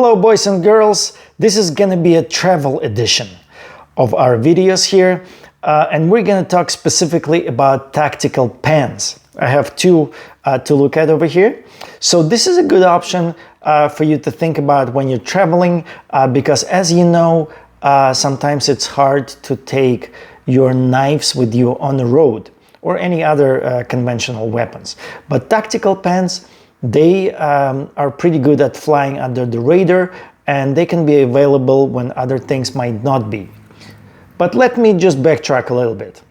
Hello boys and girls, this is gonna be a travel edition of our videos here and we're gonna talk specifically about tactical pens. I have two to look at over here. So this is a good option for you to think about when you're traveling because as you know, sometimes it's hard to take your knives with you on the road or any other conventional weapons. But tactical pens, they are pretty good at flying under the radar and they can be available when other things might not be. But let me just backtrack a little bit.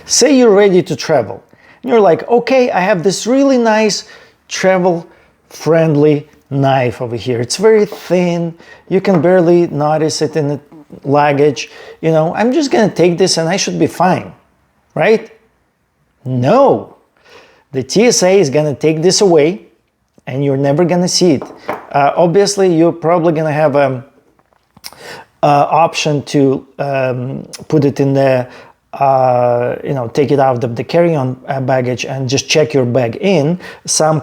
Say you're ready to travel and you're like, okay, I have this really nice travel friendly knife over here. It's very thin, you can barely notice it in the luggage. You know, I'm just gonna take this and I should be fine, right? No, the TSA is gonna take this away and you're never gonna see it. Obviously, you're probably gonna have an option to put it in the, take it out of the carry-on baggage and just check your bag in. Some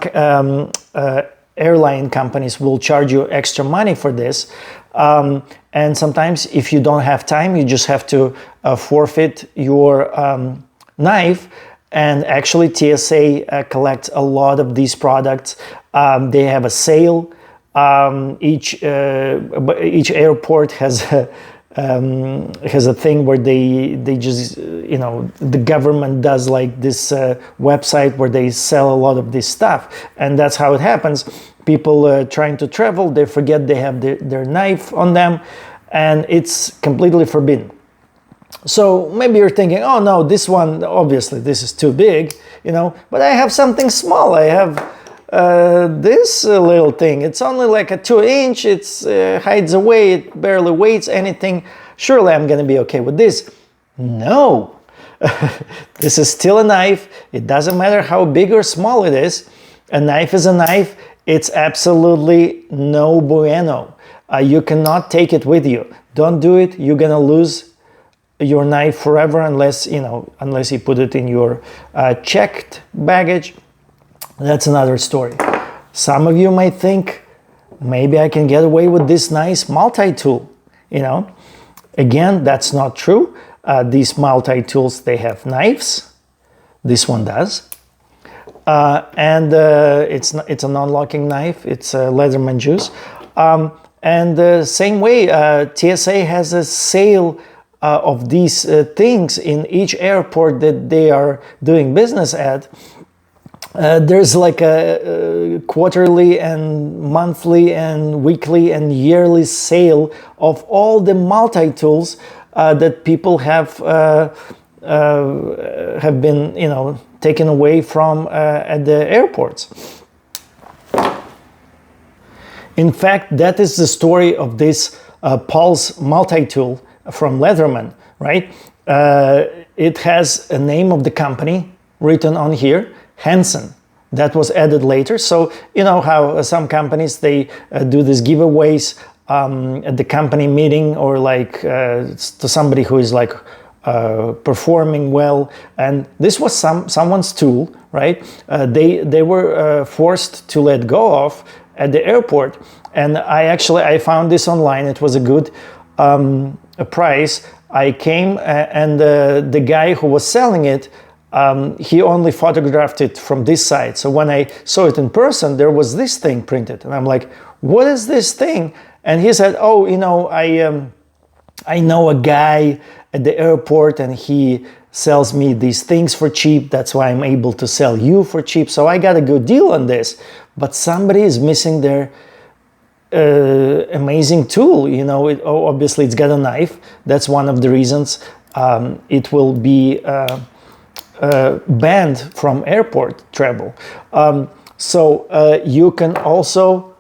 airline companies will charge you extra money for this. And sometimes if you don't have time, you just have to forfeit your knife. And actually TSA collects a lot of these products. They have a sale. Each airport has a thing where they just, the government does like this website where they sell a lot of this stuff. And that's how it happens. People trying to travel, they forget they have their knife on them and it's completely forbidden. So maybe you're thinking, oh no, this one, obviously this is too big, but I have something small. I have this little thing. It's only like a 2-inch, it hides away, it barely weighs anything. Surely I'm gonna be okay with this. No, this is still a knife. It doesn't matter how big or small it is. A knife is a knife. It's absolutely no bueno. You cannot take it with you. Don't do it. You're gonna lose your knife forever unless you put it in your checked baggage. That's another story. Some of you might think maybe I can get away with this nice multi-tool. Again, that's not true. These multi-tools, they have knives. This one does. And it's a non-locking knife. It's a Leatherman juice. And the same way, TSA has a sale of these things in each airport that they are doing business at. There's like a quarterly and monthly and weekly and yearly sale of all the multi-tools that people have been, taken away from at the airports. In fact, that is the story of this Pulse multi-tool from Leatherman, right? It has a name of the company written on here, Hansen. That was added later. So you know how some companies, they do these giveaways at the company meeting or like to somebody who is like performing well. And this was someone's tool, right? They were forced to let go of at the airport. And I found this online. It was a good price. I came and the guy who was selling it, he only photographed it from this side. So when I saw it in person, there was this thing printed. And I'm like, what is this thing? And he said, oh, I know a guy at the airport and he sells me these things for cheap. That's why I'm able to sell you for cheap. So I got a good deal on this. But somebody is missing their amazing tool. Obviously it's got a knife. That's one of the reasons it will be banned from airport travel. So you can also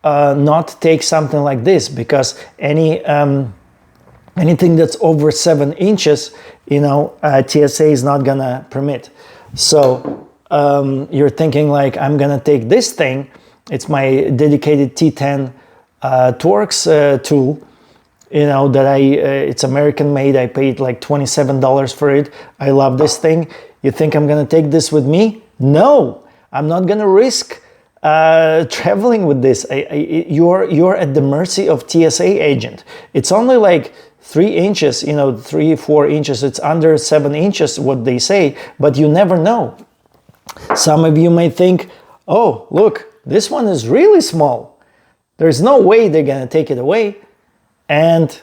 not take something like this because anything that's over 7 inches, TSA is not gonna permit. So you're thinking like, I'm gonna take this thing. It's my dedicated T10 Torx tool. That it's American made. I paid like $27 for it. I love this thing. You think I'm gonna take this with me? No, I'm not gonna risk traveling with this. You're at the mercy of TSA agent. It's only like 3 inches, 3-4 inches. It's under 7 inches what they say, but you never know. Some of you may think, oh, look, this one is really small. There's no way they're gonna take it away, and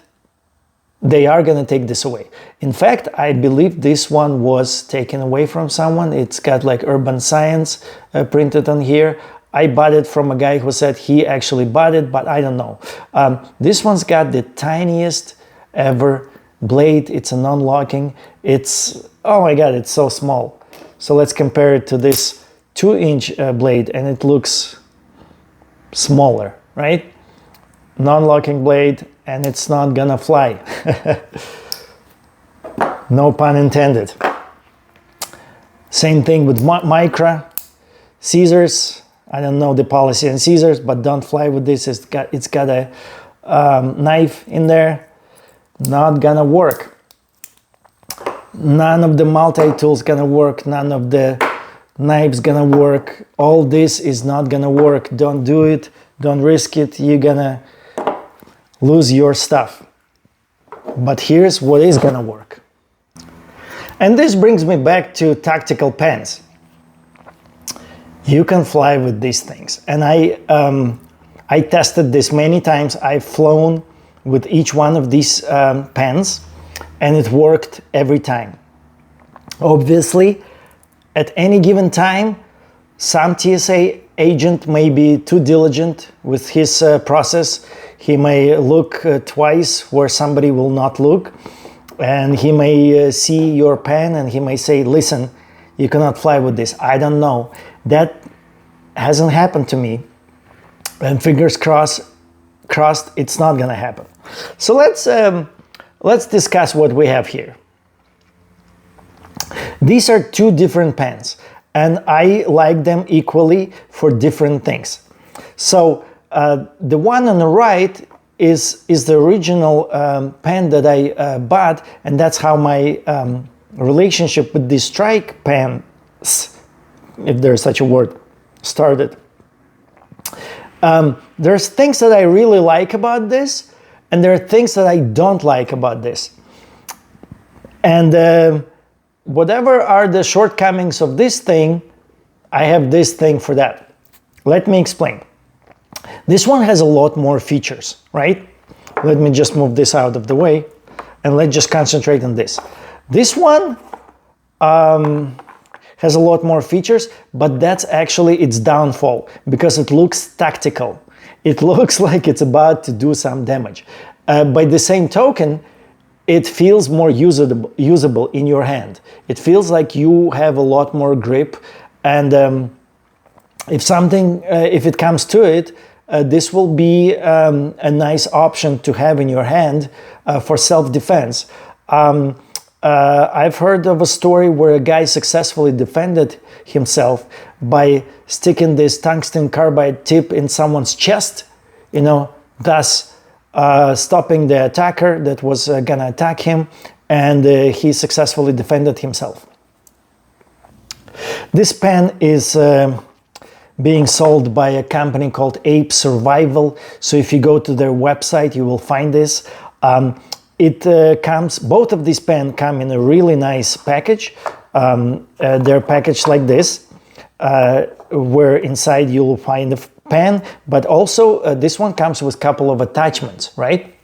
they are gonna take this away. In fact, I believe this one was taken away from someone. It's got like urban science printed on here. I bought it from a guy who said he actually bought it, but I don't know. This one's got the tiniest ever blade. It's a non-locking. It's, oh my God, it's so small. So let's compare it to this 2-inch blade, and it looks smaller, right? Non-locking blade, and it's not gonna fly. No pun intended. Same thing with Micra. Scissors, I don't know the policy on scissors, but don't fly with this. It's got a knife in there. Not gonna work. None of the multi-tools gonna work. None of the knives gonna work. All this is not gonna work. Don't do it. Don't risk it. You're gonna lose your stuff. But here's what is gonna work. And this brings me back to tactical pens. You can fly with these things. And I tested this many times. I've flown with each one of these pens, and it worked every time. Obviously, at any given time, some TSA agent may be too diligent with his process. He may look twice where somebody will not look, and he may see your pen and he may say, listen, you cannot fly with this. I don't know. That hasn't happened to me, and fingers crossed, it's not gonna happen. So let's discuss what we have here. These are 2 different pens, and I like them equally for different things. So the one on the right is the original pen that I bought, and that's how my relationship with the StrikePens, if there's such a word, started. There's things that I really like about this, and there are things that I don't like about this. And whatever are the shortcomings of this thing, I have this thing for that. Let me explain. This one has a lot more features, right? Let me just move this out of the way, and let's just concentrate on this. This one has a lot more features, but that's actually its downfall, because it looks tactical. It looks like it's about to do some damage. By the same token, it feels more usable in your hand. It feels like you have a lot more grip, and if it comes to it, this will be a nice option to have in your hand for self-defense. I've heard of a story where a guy successfully defended himself by sticking this tungsten carbide tip in someone's chest, thus stopping the attacker that was gonna attack him, and he successfully defended himself. This pen is being sold by a company called Ape Survival. So if you go to their website, you will find this. Both of these pens come in a really nice package. They're packaged like this, where inside you'll find the pen, but also this one comes with a couple of attachments, right?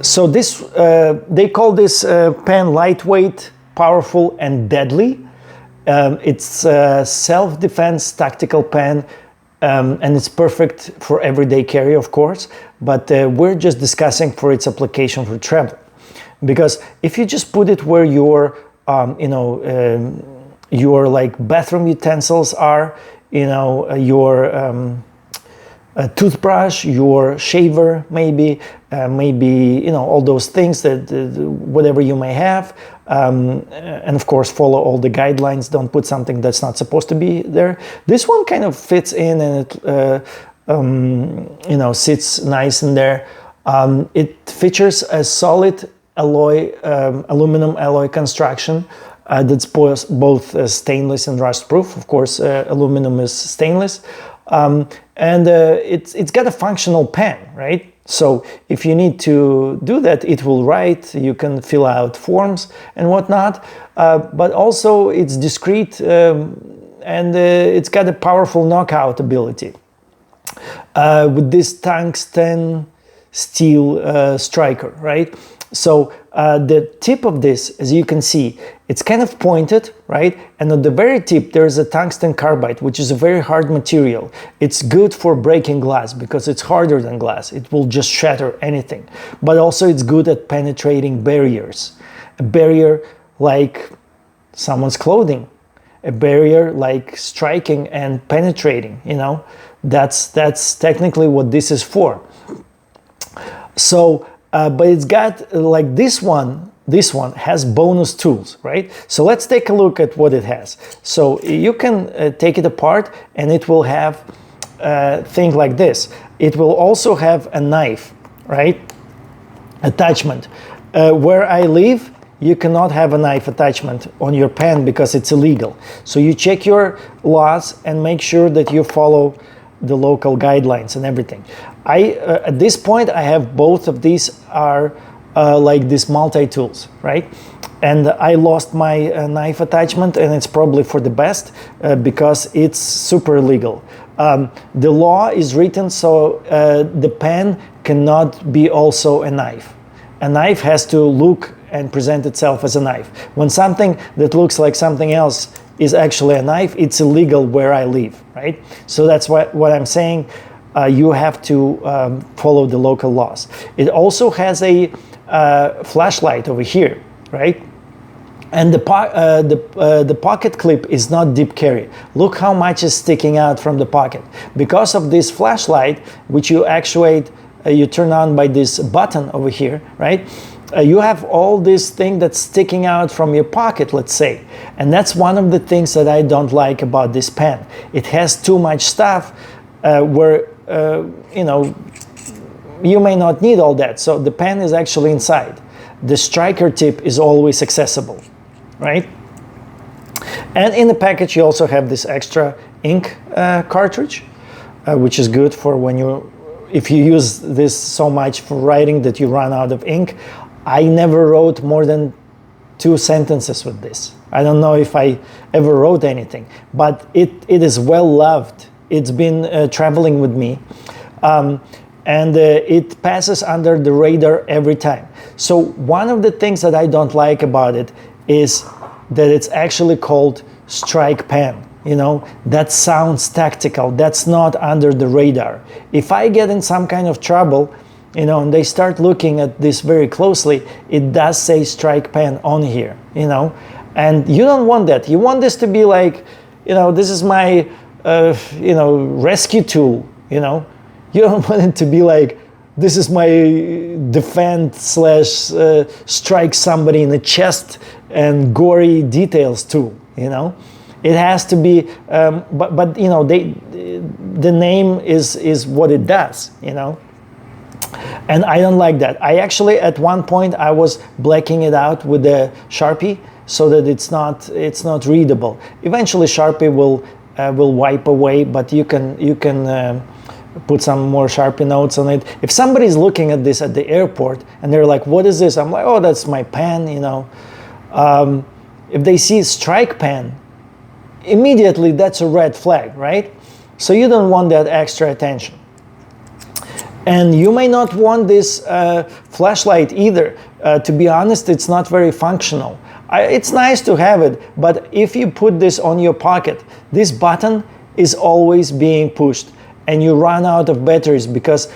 So this, they call this pen lightweight, powerful, and deadly. It's a self-defense tactical pen, and it's perfect for everyday carry, of course, but we're just discussing for its application for travel. Because if you just put it where your like bathroom utensils are, your toothbrush, your shaver, maybe all those things that whatever you may have, and of course follow all the guidelines. Don't put something that's not supposed to be there. This one kind of fits in, and it sits nice in there. It features a solid alloy, aluminum alloy construction. that's both stainless and rust proof. Of course, aluminum is stainless. And it's got a functional pen, right? So if you need to do that, it will write, you can fill out forms and whatnot, but also it's discreet, and it's got a powerful knockout ability. With this tungsten steel striker, right? So the tip of this, as you can see, it's kind of pointed, right? And at the very tip, there's a tungsten carbide, which is a very hard material. It's good for breaking glass because it's harder than glass. It will just shatter anything. But also it's good at penetrating barriers. A barrier like someone's clothing, a barrier like striking and penetrating, you know? That's technically what this is for. So, but it's got like this one has bonus tools, right? So let's take a look at what it has. So you can take it apart and it will have a thing like this. It will also have a knife, right? Attachment. Where I live, you cannot have a knife attachment on your pen because it's illegal. So you check your laws and make sure that you follow the local guidelines and everything. At this point, I have both of these are like these multi-tools, right? And I lost my knife attachment, and it's probably for the best because it's super illegal. The law is written so the pen cannot be also a knife. A knife has to look and present itself as a knife. When something that looks like something else is actually a knife, it's illegal where I live, right? So that's what I'm saying. You have to follow the local laws. It also has a flashlight over here, right? And the pocket clip is not deep carry. Look how much is sticking out from the pocket. Because of this flashlight, which you actuate, you turn on by this button over here, right? You have all this thing that's sticking out from your pocket, let's say. And that's one of the things that I don't like about this pen. It has too much stuff where, you know, you may not need all that. So the pen is actually inside. The striker tip is always accessible, right? And in the package, you also have this extra ink cartridge, which is good for when if you use this so much for writing that you run out of ink. I never wrote more than 2 sentences with this. I don't know if I ever wrote anything, but it is well loved. It's been traveling with me, and it passes under the radar every time. So one of the things that I don't like about it is that it's actually called StrikePen. You know, that sounds tactical. That's not under the radar. If I get in some kind of trouble, you know, and they start looking at this very closely, it does say StrikePen on here, you know, and you don't want that. You want this to be like, you know, this is my, you know, rescue tool, you know. You don't want it to be like, this is my defend / strike somebody in the chest and gory details tool, you know. It has to be, but you know, the name is what it does, you know. And I don't like that. I actually, at one point, I was blacking it out with a Sharpie so that it's not readable. Eventually, Sharpie will wipe away, but you can put some more Sharpie notes on it. If somebody's looking at this at the airport and they're like, "What is this?" I'm like, "Oh, that's my pen," you know. If they see StrikePen, immediately that's a red flag, right? So you don't want that extra attention. And you may not want this flashlight either. To be honest, it's not very functional. It's nice to have it, but if you put this on your pocket, this button is always being pushed and you run out of batteries because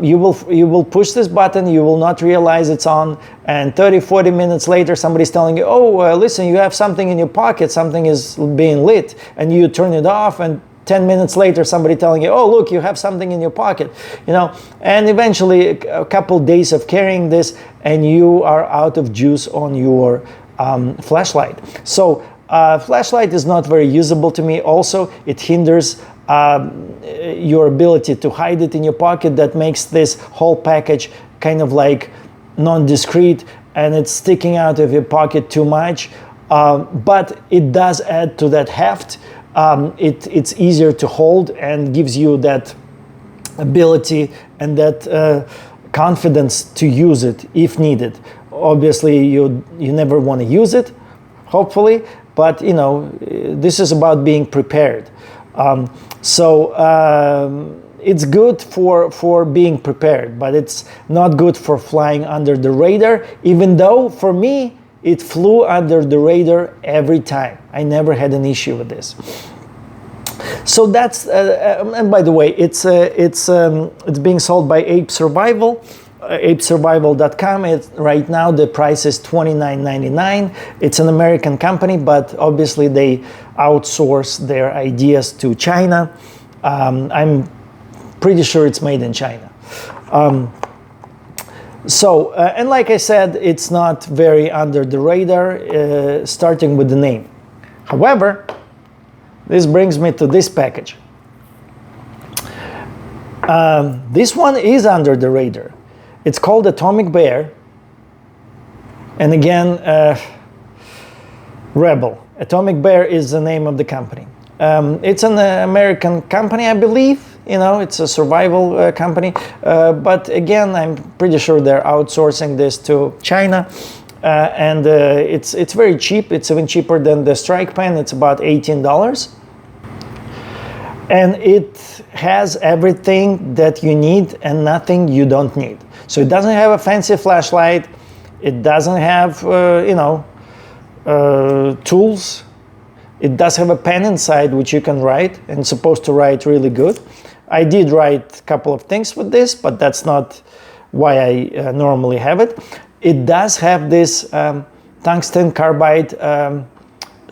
you will push this button, you will not realize it's on, and 30-40 minutes later somebody's telling you, "Oh, listen, you have something in your pocket, something is being lit," and you turn it off, and 10 minutes later somebody telling you, "Oh, look, you have something in your pocket," you know. And eventually a couple days of carrying this and you are out of juice on your flashlight. So flashlight is not very usable to me. Also, it hinders your ability to hide it in your pocket. That makes this whole package kind of like non-discreet, and it's sticking out of your pocket too much. but it does add to that heft. It's easier to hold and gives you that ability and that confidence to use it if needed. Obviously, you never want to use it, hopefully, but you know, this is about being prepared. It's good for being prepared, but it's not good for flying under the radar, even though for me it flew under the radar every time. I never had an issue with this. So that's and by the way, it's being sold by Ape Survival, apesurvival.com. Right now the price is $29.99. It's an American company, but obviously they outsource their ideas to China. I'm pretty sure it's made in China. And like I said, it's not very under the radar, starting with the name. However, this brings me to this package. This one is under the radar. It's called Atomic Bear. And again, Rebel. Atomic Bear is the name of the company. It's an American company, I believe. You know, it's a survival company. But again, I'm pretty sure they're outsourcing this to China. It's very cheap. It's even cheaper than the StrikePen. It's about $18. And it has everything that you need and nothing you don't need. So it doesn't have a fancy flashlight. It doesn't have, tools. It does have a pen inside which you can write, and it's supposed to write really good. I did write a couple of things with this, but that's not why I normally have it. It does have this tungsten carbide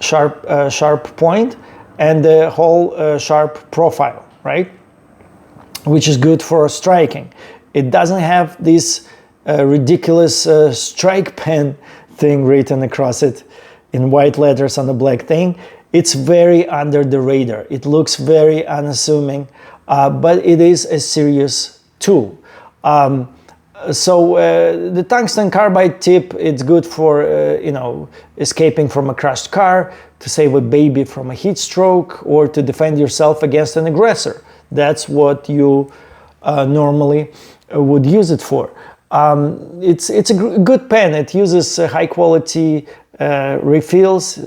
sharp point and the whole sharp profile, right? Which is good for striking. It doesn't have this ridiculous StrikePen thing written across it in white letters on the black thing. It's very under the radar. It looks very unassuming, but it is a serious tool. The tungsten carbide tip, it's good for, escaping from a crashed car, to save a baby from a heat stroke, or to defend yourself against an aggressor. That's what you normally would use it for. It's a good pen. It uses high quality refills.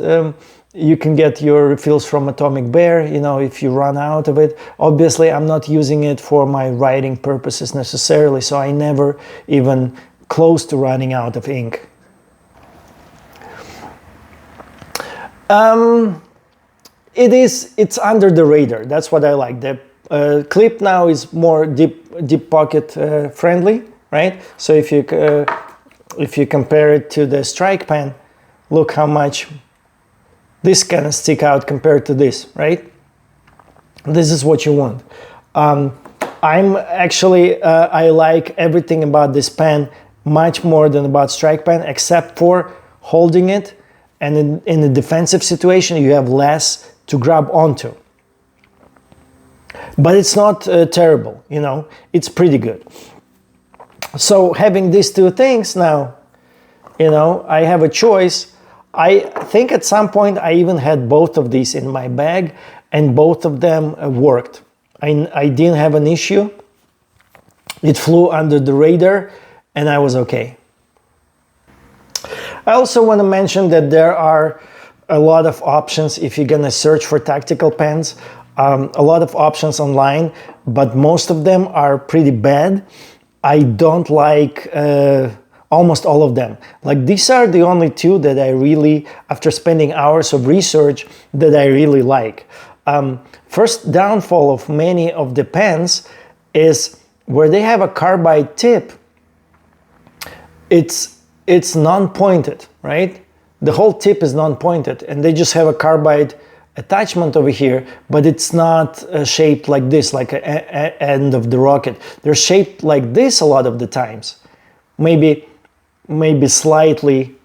You can get your refills from Atomic Bear, if you run out of it. Obviously, I'm not using it for my writing purposes necessarily, so I never even close to running out of ink. It's under the radar. That's what I like. The clip now is more deep pocket friendly, right? So if you compare it to the StrikePen, look how much this can stick out compared to this, right? This is what you want. I'm actually, I like everything about this pen much more than about StrikePen, except for holding it, and in a defensive situation, you have less to grab onto. But it's not terrible, it's pretty good. So having these two things now, I have a choice. I think at some point I even had both of these in my bag, and both of them worked. I didn't have an issue. It flew under the radar and I was okay. I also want to mention that there are a lot of options if you're gonna search for tactical pens. A lot of options online, but most of them are pretty bad. I don't like almost all of them. Like, these are the only two that I really, after spending hours of research, that I really like. First downfall of many of the pens is where they have a carbide tip, it's non-pointed, right? The whole tip is non-pointed, and they just have a carbide attachment over here, but it's not shaped like this, like an end of the rocket. They're shaped like this a lot of the times. Maybe slightly,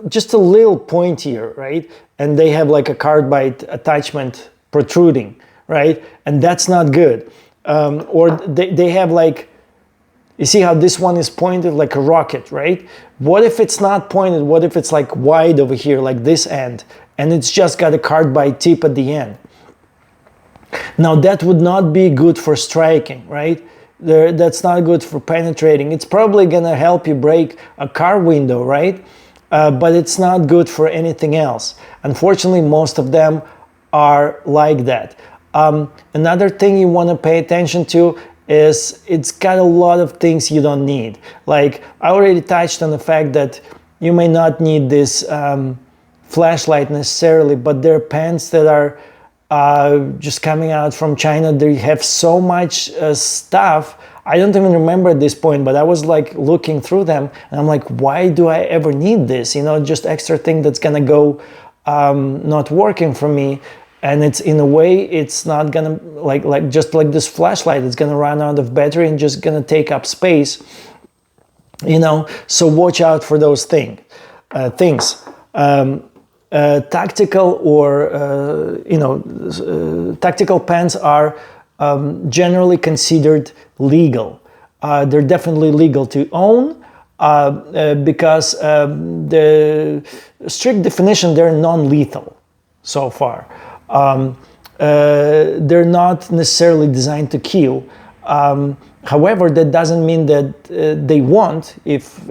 just a little pointier, right? And they have like a carbide attachment protruding, right? And that's not good. Or they have like You see how this one is pointed like a rocket, right? What if it's not pointed? What if it's like wide over here, like this end, and it's just got a carbide tip at the end? Now that would not be good for striking, right? That's not good for penetrating. It's probably gonna help you break a car window, right? But it's not good for anything else. Unfortunately, most of them are like that. Another thing you want to pay attention to is it's got a lot of things you don't need. Like I already touched on the fact that you may not need this flashlight necessarily, but there are pens that are just coming out from China. They have so much stuff. I don't even remember at this point, but I was like looking through them and I'm like, why do I ever need this? You know, just extra thing that's gonna go not working for me. And it's in a way, it's not gonna like just like this flashlight, it's gonna run out of battery and just gonna take up space, you know. So watch out for those things. Tactical or tactical pens are generally considered legal. They're definitely legal to own because the strict definition, they're non-lethal so far. They're not necessarily designed to kill. However, that doesn't mean that they won't. If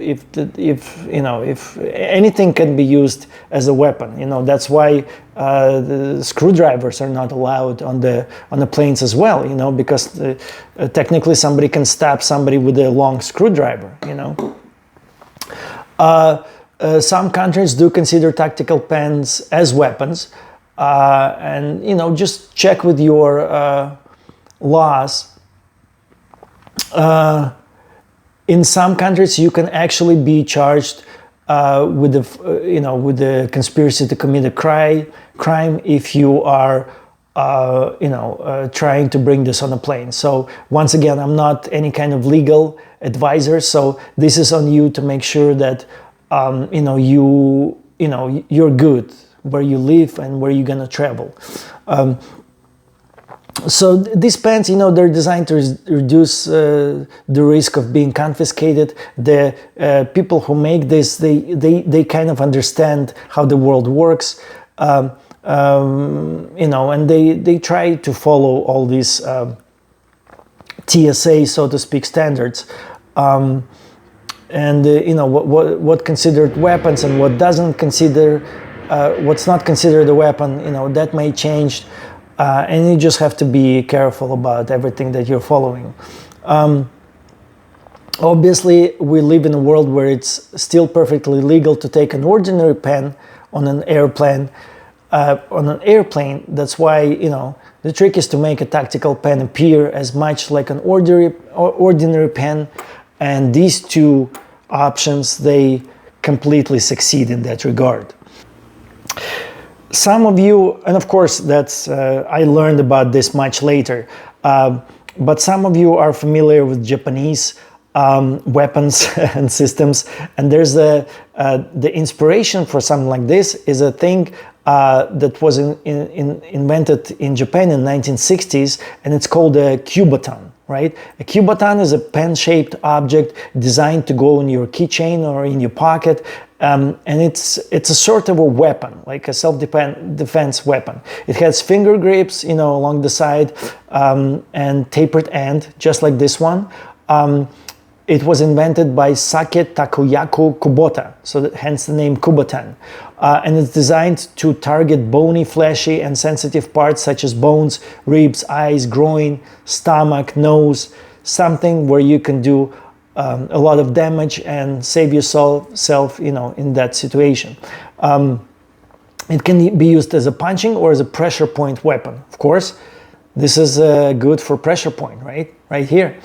anything can be used as a weapon, you know, that's why the screwdrivers are not allowed on the planes as well, you know, because technically somebody can stab somebody with a long screwdriver, you know. Some countries do consider tactical pens as weapons, and you know, just check with your laws. In some countries, you can actually be charged with the conspiracy to commit a crime if you are, trying to bring this on a plane. So once again, I'm not any kind of legal advisor, so this is on you to make sure that you're good where you live and where you're gonna travel. So these pens, you know, they're designed to reduce the risk of being confiscated. The people who make this, they kind of understand how the world works, and they try to follow all these TSA, so to speak, standards. What considered weapons and what doesn't consider, what's not considered a weapon, you know, that may change. And you just have to be careful about everything that you're following. Obviously, we live in a world where it's still perfectly legal to take an ordinary pen on an airplane. That's why, you know, the trick is to make a tactical pen appear as much like an ordinary pen. And these two options, they completely succeed in that regard. Some of you, and of course that's I learned about this much later, but some of you are familiar with Japanese weapons and systems, and there's the inspiration for something like this is a thing that was invented in Japan in 1960s, and it's called a Kubotan. Right? A Kubotan is a pen-shaped object designed to go in your keychain or in your pocket, and it's a sort of a weapon, like a self-defense weapon. It has finger grips, you know, along the side, and tapered end, just like this one. It was invented by Sake Takoyaku Kubota, so hence the name Kubotan. And it's designed to target bony, fleshy, and sensitive parts such as bones, ribs, eyes, groin, stomach, nose, something where you can do a lot of damage and save yourself, you know, in that situation. It can be used as a punching or as a pressure point weapon. Of course, this is good for pressure point, right? Right here.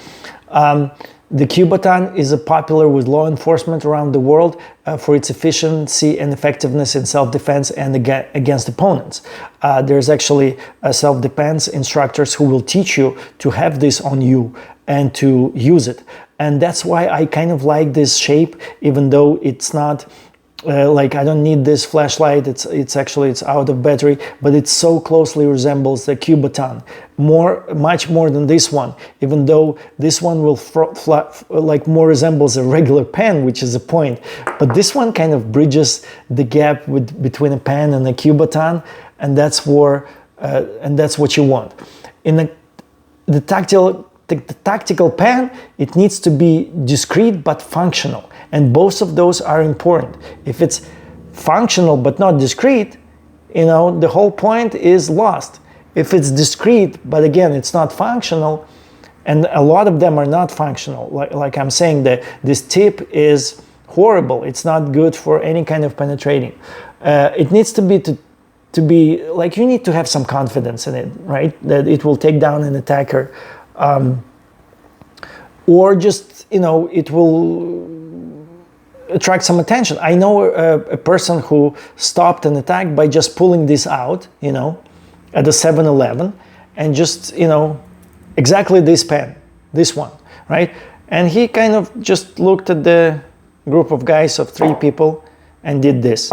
The Kubotan is popular with law enforcement around the world for its efficiency and effectiveness in self-defense and against opponents. There's actually self-defense instructors who will teach you to have this on you and to use it. And that's why I kind of like this shape, even though it's not like I don't need this flashlight, it's actually it's out of battery, but it so closely resembles the Cubotan, much more than this one, even though this one will like more resembles a regular pen, which is the point, but this one kind of bridges the gap between a pen and a Cubotan, and that's what you want. In the tactical pen, it needs to be discreet but functional, and both of those are important. If it's functional but not discreet, the whole point is lost. If it's discreet but again it's not functional, and a lot of them are not functional, like I'm saying, that this tip is horrible, it's not good for any kind of penetrating. It needs to be like, you need to have some confidence in it, right, that it will take down an attacker, or just it will attract some attention. I know a person who stopped an attack by just pulling this out, at the 7-Eleven, and just, exactly this pen, this one, right? And he kind of just looked at the group of guys of 3 people and did this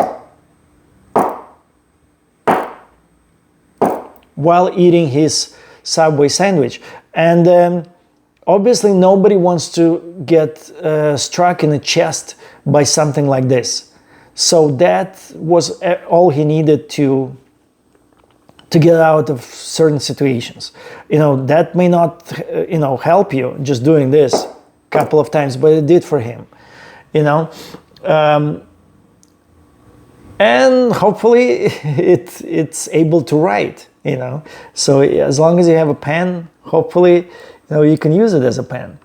while eating his Subway sandwich. And obviously nobody wants to get struck in the chest by something like this. So that was all he needed to get out of certain situations. That may not help you just doing this a couple of times, but it did for him. And hopefully it's able to write. So as long as you have a pen, hopefully you can use it as a pen.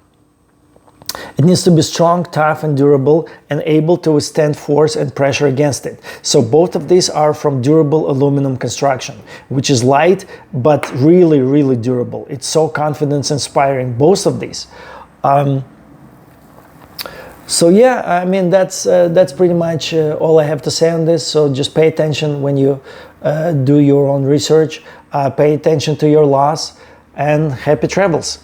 It needs to be strong, tough, and durable, and able to withstand force and pressure against it. So both of these are from durable aluminum construction, which is light but really, really durable. It's so confidence inspiring, both of these. So yeah, I mean, that's pretty much all I have to say on this. So just pay attention when you do your own research, pay attention to your loss, and happy travels.